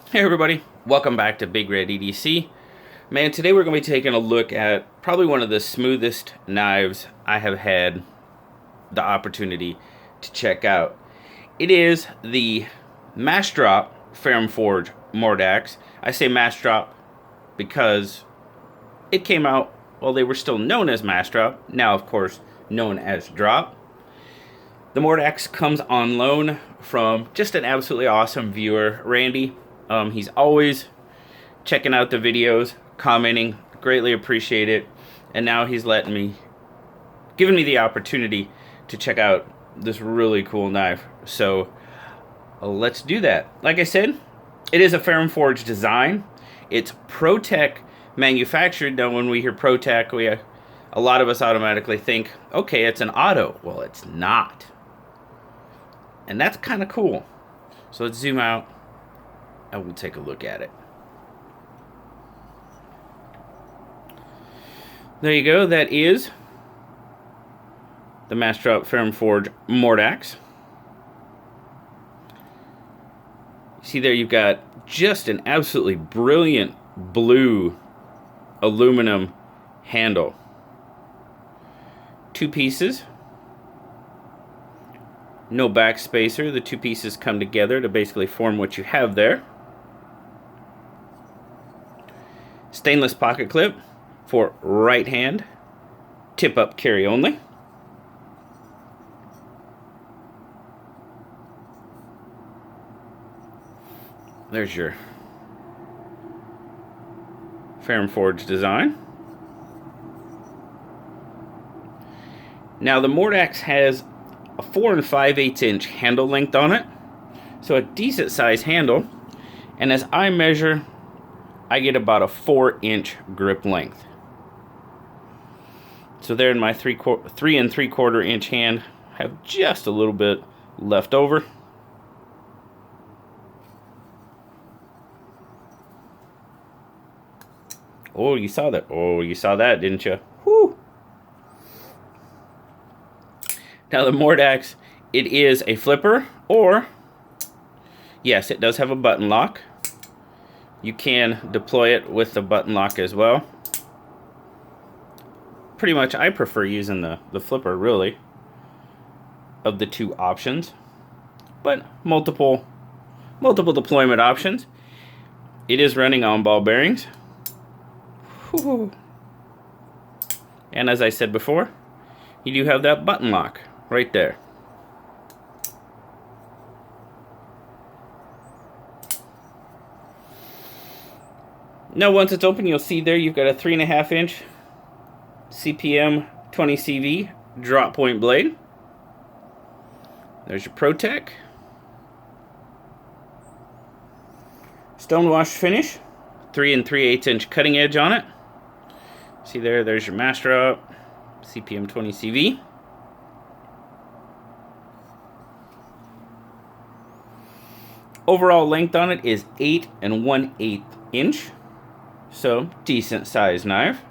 Hey everybody, welcome back to Big Red EDC. Man, today we're going to be taking a look at probably one of the smoothest knives I have had the opportunity to check out. It is the Massdrop Ferrum Forge Mordax. I say Massdrop because it came out while they were still known as Massdrop, now of course known as Drop. The Mordax comes on loan from just an absolutely awesome viewer, Randy. He's always checking out the videos, commenting, greatly appreciate it. And now he's giving me the opportunity to check out this really cool knife. So let's do that. Like I said, it is a Ferrum Forge design. It's ProTech manufactured. Now, when we hear ProTech, a lot of us automatically think, okay, it's an auto. Well, it's not. And that's kind of cool. So let's zoom out and we'll take a look at it. There you go. That is the Massdrop Ferrum Forge Mordax. See there, you've got just an absolutely brilliant blue aluminum handle. Two pieces. No back spacer. The two pieces come together to basically form what you have there. Stainless pocket clip for right hand. Tip up carry only. There's your Ferrum Forge design. Now the Mordax has a 4 5/8 inch handle length on it, so a decent size handle. And as I measure, I get about a 4-inch grip length. So there in my 3 3/4 inch hand, I have just a little bit left over. Oh, you saw that. Oh, you saw that, didn't you? Whoo! Now the Mordax, it is a flipper, or yes, it does have a button lock. You can deploy it with the button lock as well. Pretty much I prefer using the flipper, really, of the two options. But multiple deployment options. It is running on ball bearings. Whew. And as I said before, you do have that button lock right there. Now once it's open, you'll see there you've got a 3.5 inch CPM 20 CV drop point blade. There's your ProTech. Stonewash finish. 3 3/8 inch cutting edge on it. See there, there's your Massdrop CPM 20 CV. Overall length on it is 8 1/8 inch. So, decent size knife.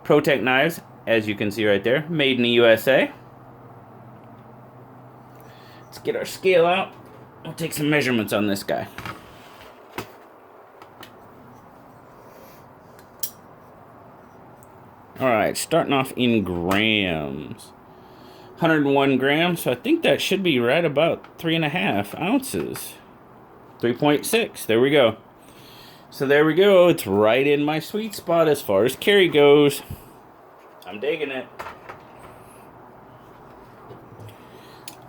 ProTech knives, as you can see right there, made in the USA. Let's get our scale out. We'll take some measurements on this guy. Alright, starting off in grams. 101 grams, so I think that should be right about 3.5 ounces. 3.6, there we go. So there we go, it's right in my sweet spot as far as carry goes. I'm digging it.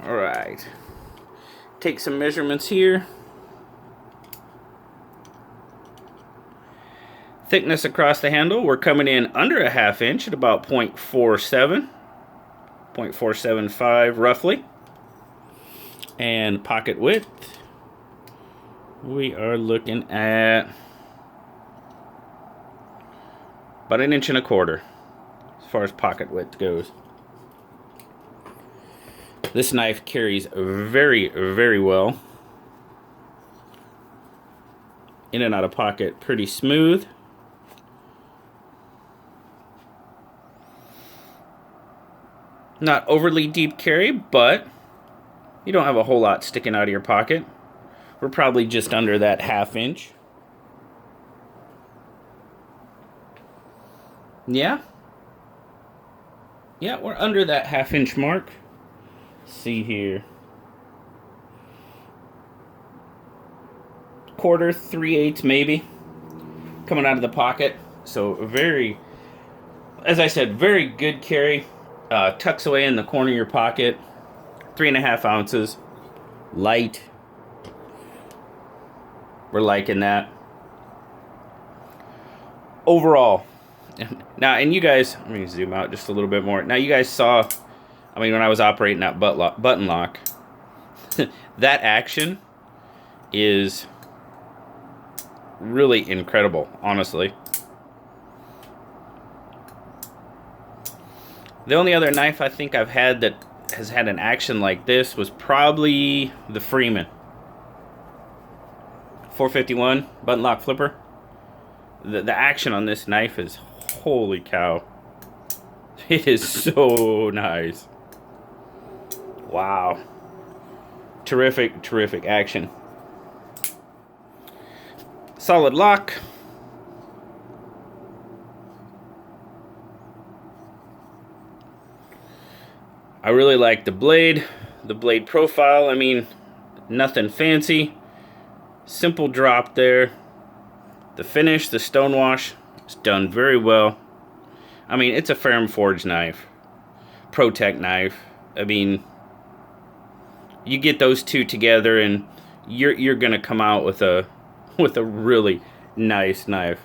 Alright. Take some measurements here. Thickness across the handle, we're coming in under a 1/2 inch at about 0.47. 0.475 roughly. And pocket width, we are looking at about 1.25 inches as far as pocket width goes. This knife carries very, very well. In and out of pocket, pretty smooth. Not overly deep carry, but you don't have a whole lot sticking out of your pocket. We're probably just under that 1/2 inch. Yeah. Yeah, we're under that 1/2 inch mark. Let's see here. 1/4, 3/8 maybe. Coming out of the pocket. So very, as I said, very good carry. Tucks away in the corner of your pocket. 3.5 ounces. Light. We're liking that. Overall. Now, and you guys, let me zoom out just a little bit more. Now, you guys saw, I mean, when I was operating that button lock, that action is really incredible, honestly. The only other knife I think I've had that has had an action like this was probably the Ferrum 451 button lock flipper. The action on this knife is, holy cow. It is so nice. Wow. Terrific, terrific action. Solid lock. I really like the blade profile. I mean, nothing fancy. Simple drop there. The finish, the stonewash, it's done very well. I mean, it's a Ferrum forged knife. Protect knife. I mean, you get those two together and you're gonna come out with a really nice knife.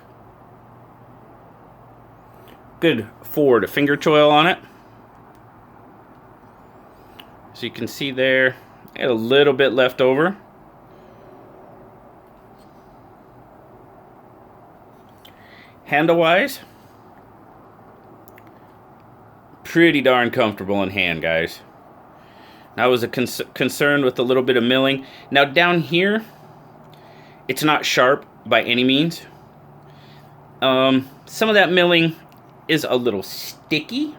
Good forward finger choil on it. So you can see there, I had a little bit left over. Handle-wise, pretty darn comfortable in hand, guys. I was concerned with a little bit of milling. Now down here, it's not sharp by any means. Some of that milling is a little sticky.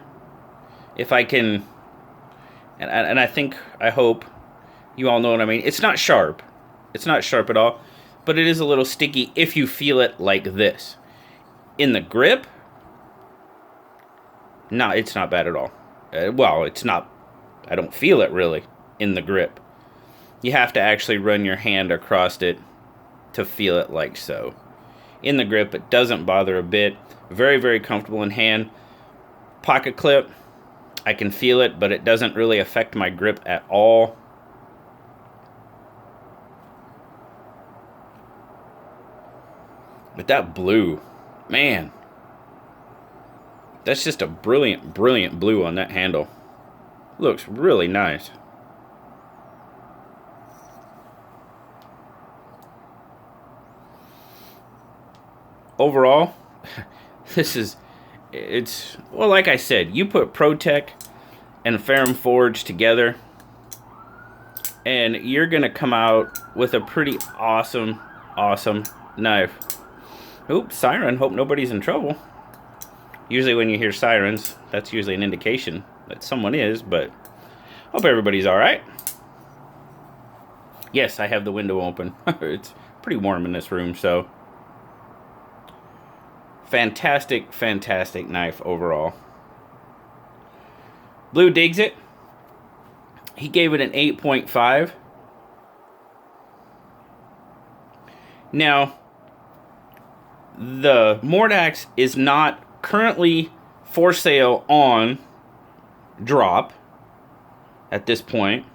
If I can, and I hope you all know what I mean. It's not sharp. It's not sharp at all, but it is a little sticky if you feel it like this. In the grip, no, it's not bad at all. Well, it's not, I don't feel it really in the grip. You have to actually run your hand across it to feel it like so. In the grip, it doesn't bother a bit. Very, very comfortable in hand. Pocket clip, I can feel it, but it doesn't really affect my grip at all. But that blue, man, that's just a brilliant, brilliant blue on that handle. Looks really nice. Overall, it's, well, like I said, you put ProTech and Ferrum Forge together, and you're going to come out with a pretty awesome, awesome knife. Oops, siren. Hope nobody's in trouble. Usually when you hear sirens, that's usually an indication that someone is, but hope everybody's alright. Yes, I have the window open. It's pretty warm in this room, so. Fantastic, fantastic knife overall. Blue digs it. He gave it an 8.5. Now, the Mordax is not currently for sale on drop at this point.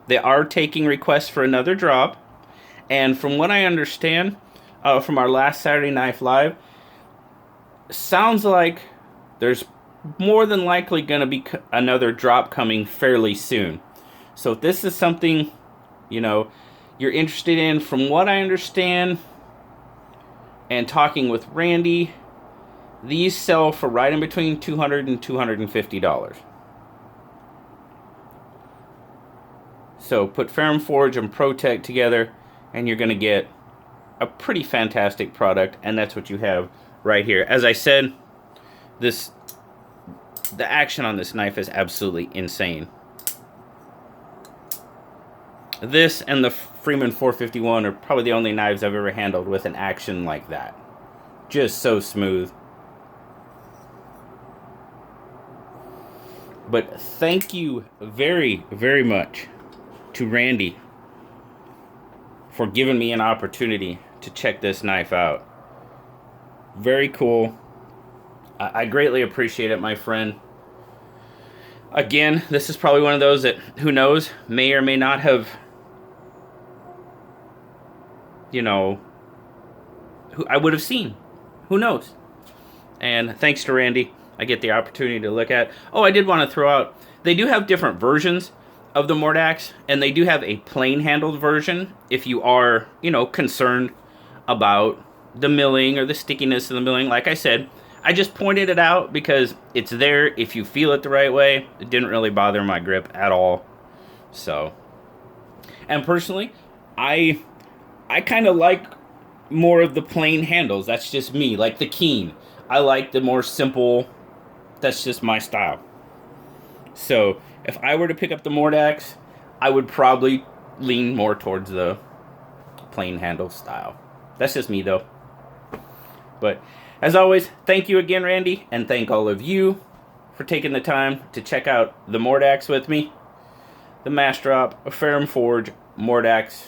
They are taking requests for another drop, and from what I understand from our last Saturday Knife Live, sounds like there's more than likely going to be another drop coming fairly soon. So if this is something, you know, you're interested in, from what I understand and talking with Randy, these sell for right in between $200 and $250. So put Ferrum Forge and ProTech together and you're going to get a pretty fantastic product, and that's what you have right here. As I said, the action on this knife is absolutely insane. This and the Freeman 451 are probably the only knives I've ever handled with an action like that. Just so smooth. But thank you very, very much to Randy for giving me an opportunity to check this knife out. Very cool. I greatly appreciate it, my friend. Again, this is probably one of those that, who knows, may or may not have, you know, who I would have seen. Who knows? And thanks to Randy, I get the opportunity to look at. Oh, I did want to throw out, they do have different versions of the Mordax, and they do have a plain handled version if you are, you know, concerned about the milling or the stickiness of the milling. Like I said, I just pointed it out because it's there if you feel it the right way. It didn't really bother my grip at all. So, and personally, I kind of like more of the plain handles. That's just me. Like the Keen, I like the more simple. That's just my style. So if I were to pick up the Mordax, I would probably lean more towards the plain handle style. That's just me though. But as always, thank you again, Randy, and thank all of you for taking the time to check out the Mordax with me. The Massdrop, Ferrum Forge, Mordax.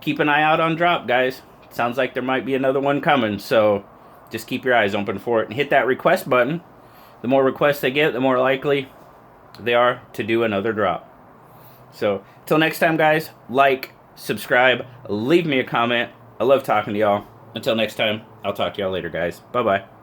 Keep an eye out on drop, guys. Sounds like there might be another one coming, so just keep your eyes open for it and hit that request button. The more requests they get, the more likely they are to do another drop. So, till next time, guys, like, subscribe, leave me a comment. I love talking to y'all. Until next time, I'll talk to y'all later, guys. Bye-bye.